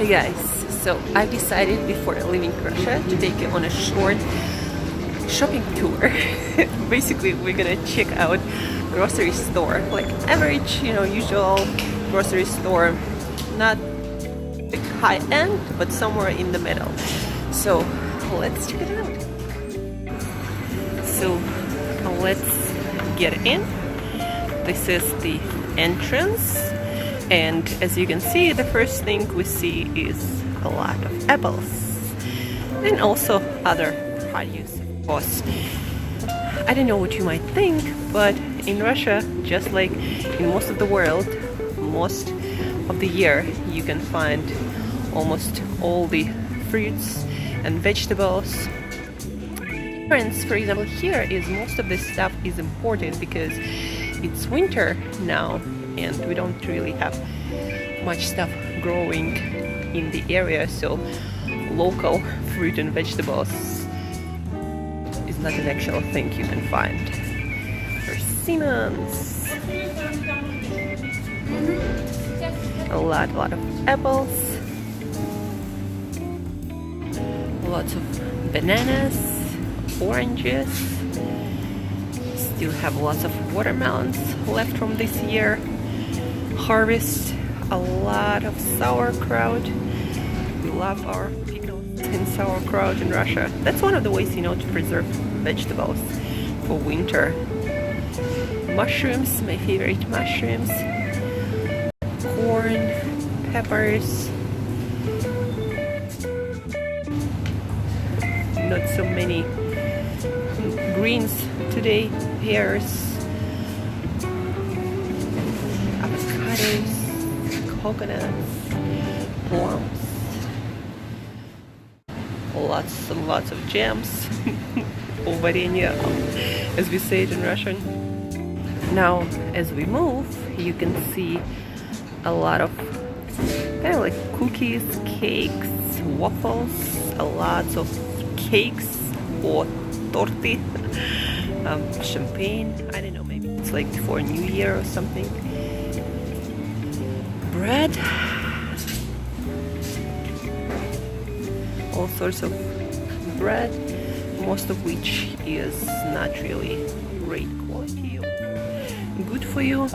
Hey guys, so I decided before leaving Russia to take you on a short shopping tour. Basically, we're gonna check out grocery store, like average, usual grocery store, not big high end, but somewhere in the middle. So let's check it out. So let's get in. This is the entrance. And as you can see, the first thing we see is a lot of apples and also other produce, of course. I don't know what you might think, but in Russia, just like in most of the world, most of the year you can find almost all the fruits and vegetables. The difference, for example, here is most of this stuff is imported because it's winter now and we don't really have much stuff growing in the area, so local fruit and vegetables is not an actual thing you can find. Persimmons, a lot of apples, lots of bananas, oranges. Still have lots of watermelons left from this year. Harvest a lot of sauerkraut. We love our pickles and sauerkraut in Russia. That's one of the ways, to preserve vegetables for winter. Mushrooms, my favorite mushrooms. Corn, peppers. Not so many greens today. Pears, avocados, coconuts, plums, lots and lots of jams, uvarenia, as we say it in Russian. Now, as we move, you can see a lot of kind of like cookies, cakes, waffles, lots of cakes or torti. Champagne, I don't know, maybe it's like for New Year or something. Bread, all sorts of bread, most of which is not really great quality or good for you.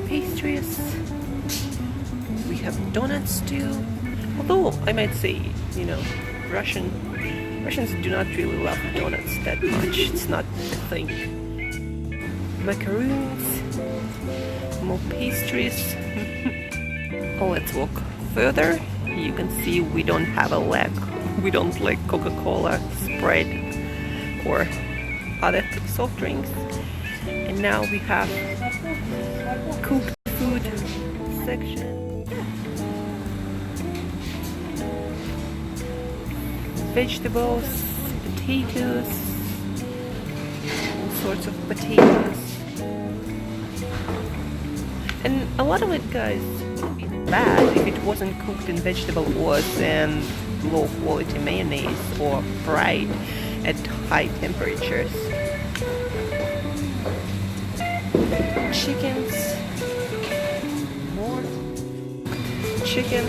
Pastries, we have donuts too, although I might say, Russians do not really love donuts that much. It's not a thing. Macaroons, more pastries. Let's walk further. You can see we don't have a leg. We don't like Coca-Cola, Sprite or other soft drinks. And now we have cooked food section, vegetables, potatoes, all sorts of potatoes, and a lot of it, guys, would be bad if it wasn't cooked in vegetable oils and low quality mayonnaise or fried at high temperatures. Chickens, more chicken,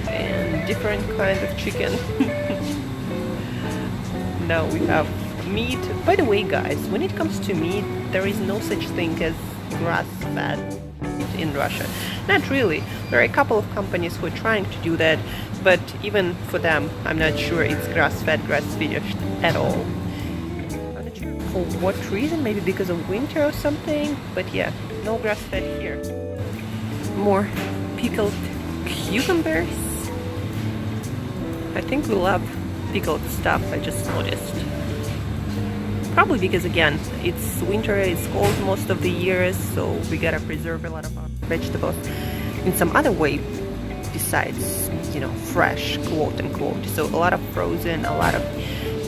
and different kinds of chicken. Now we have meat. By the way, guys, when it comes to meat, there is no such thing as grass-fed in Russia. Not really. There are a couple of companies who are trying to do that, but even for them, I'm not sure it's grass-fed, grass-finished at all. For what reason? Maybe because of winter or something, but yeah, no grass-fed here. More pickled cucumbers. I think we love pickled stuff, I just noticed. Probably because, again, it's winter, it's cold most of the year, so we gotta preserve a lot of our vegetables in some other way besides, fresh, quote unquote. So a lot of frozen, a lot of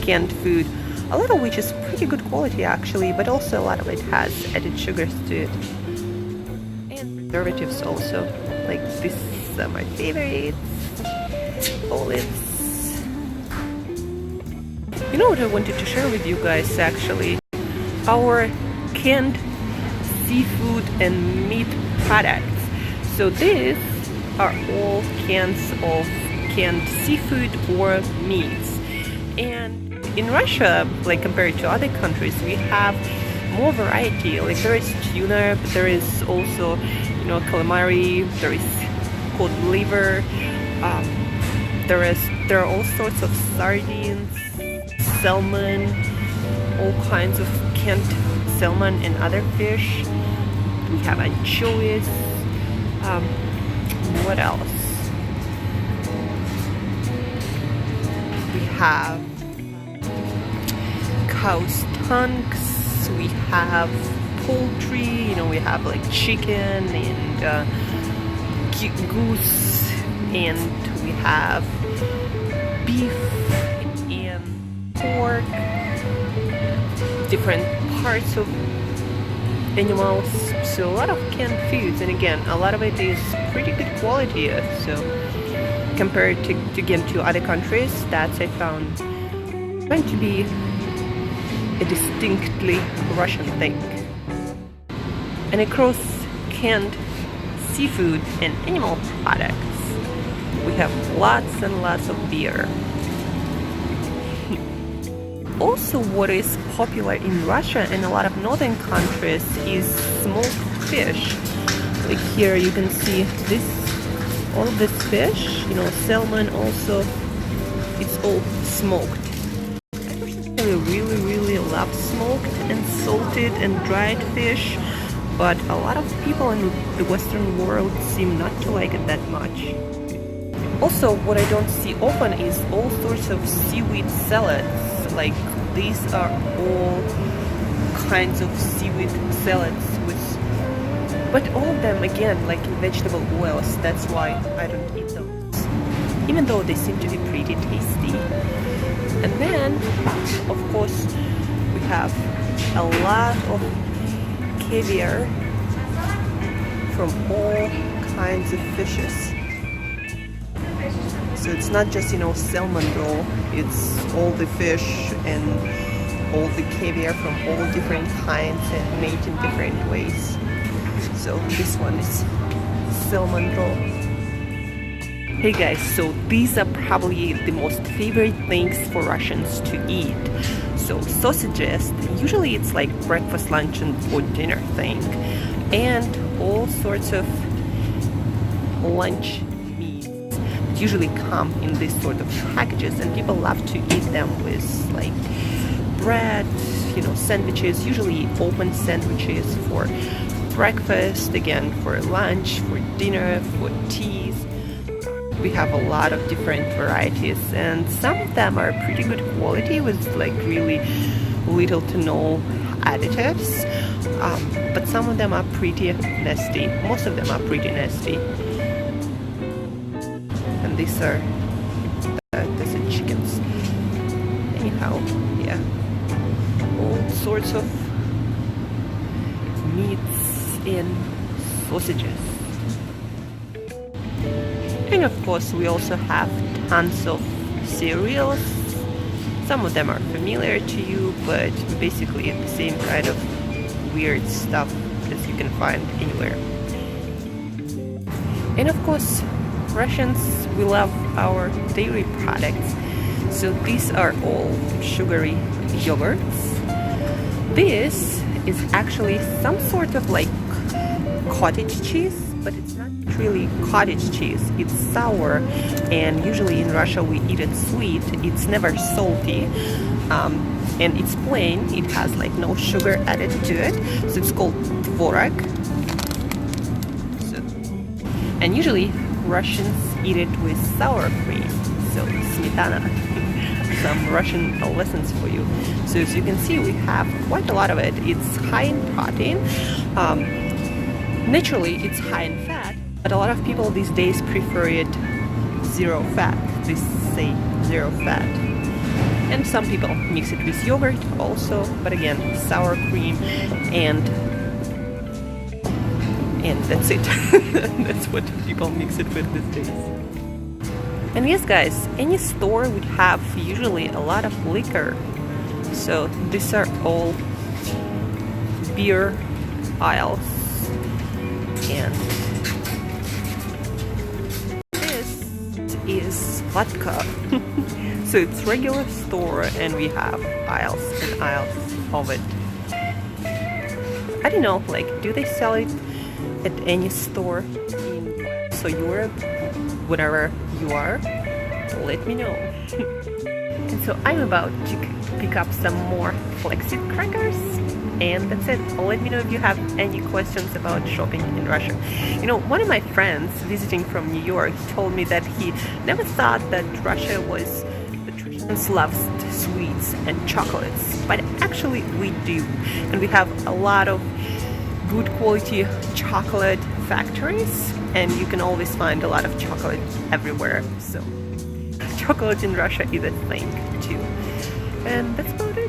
canned food, a lot of which is pretty good quality actually, but also a lot of it has added sugars to it. And preservatives also, like this are my favorites. Olives. You know what I wanted to share with you guys actually? Our canned seafood and meat products. So these are all cans of canned seafood or meats. And in Russia, like compared to other countries, we have more variety. Like there is tuna, but there is also, you know, calamari, there is cod liver, there are all sorts of sardines, salmon, all kinds of canned salmon and other fish. We have anchovies. What else? We have cow's tongues. We have poultry. You know, we have like chicken and goose, and we have beef and pork, different parts of animals. So a lot of canned foods, and again, a lot of it is pretty good quality. So compared to again to other countries, that's I found going to be a distinctly Russian thing. And across canned seafood and animal products, we have lots and lots of beer. Also, what is popular in Russia and a lot of northern countries is smoked fish. Like here you can see all of this fish, you know, salmon also, it's all smoked. I personally really love smoked and salted and dried fish, but a lot of people in the Western world seem not to like it that much. Also, what I don't see often is all sorts of seaweed salads. Like these are all kinds of seaweed salads but all of them again like in vegetable oils. That's why I don't eat those, even though they seem to be pretty tasty. And then of course we have a lot of caviar from all kinds of fishes. So it's not just, you know, salmon roll, it's all the fish and all the caviar from all different kinds and made in different ways. So this one is salmon roll. Hey guys, so these are probably the most favorite things for Russians to eat. So sausages, usually it's like breakfast, lunch and or dinner thing. And all sorts of lunch usually come in these sort of packages, and people love to eat them with like bread, you know, sandwiches, usually open sandwiches for breakfast, again for lunch, for dinner, for teas. We have a lot of different varieties, and some of them are pretty good quality with like really little to no additives, but some of them are pretty nasty. Most of them are pretty nasty. And these are chickens. Anyhow, yeah, all sorts of meats and sausages. And of course we also have tons of cereals. Some of them are familiar to you, but basically the same kind of weird stuff as you can find anywhere. And of course Russians, we love our dairy products. So these are all sugary yogurts. This is actually some sort of like cottage cheese, but it's not really cottage cheese. It's sour, and usually in Russia we eat it sweet. It's never salty, and it's plain. It has like no sugar added to it. So it's called tvorog. And usually Russians eat it with sour cream, so smetana. Some Russian lessons for you. So as you can see, we have quite a lot of it. It's high in protein. Naturally, it's high in fat, but a lot of people these days prefer it zero fat. They say zero fat. And some people mix it with yogurt also, but again, sour cream and and that's it. That's what people mix it with these days. And yes, guys, any store would have usually a lot of liquor. So these are all beer aisles, and this is vodka. So it's regular store and we have aisles and aisles of it. I don't know, like, do they sell it at any store in Europe, wherever you are? Let me know. And so I'm about to pick up some more flaxseed crackers, and that's it. Let me know if you have any questions about shopping in Russia. You know, one of my friends visiting from New York told me that he never thought that Russia was the traditions loves sweets and chocolates, but actually we do, and we have a lot of good quality chocolate factories, and you can always find a lot of chocolate everywhere. So chocolate in Russia is a thing too. And that's about it.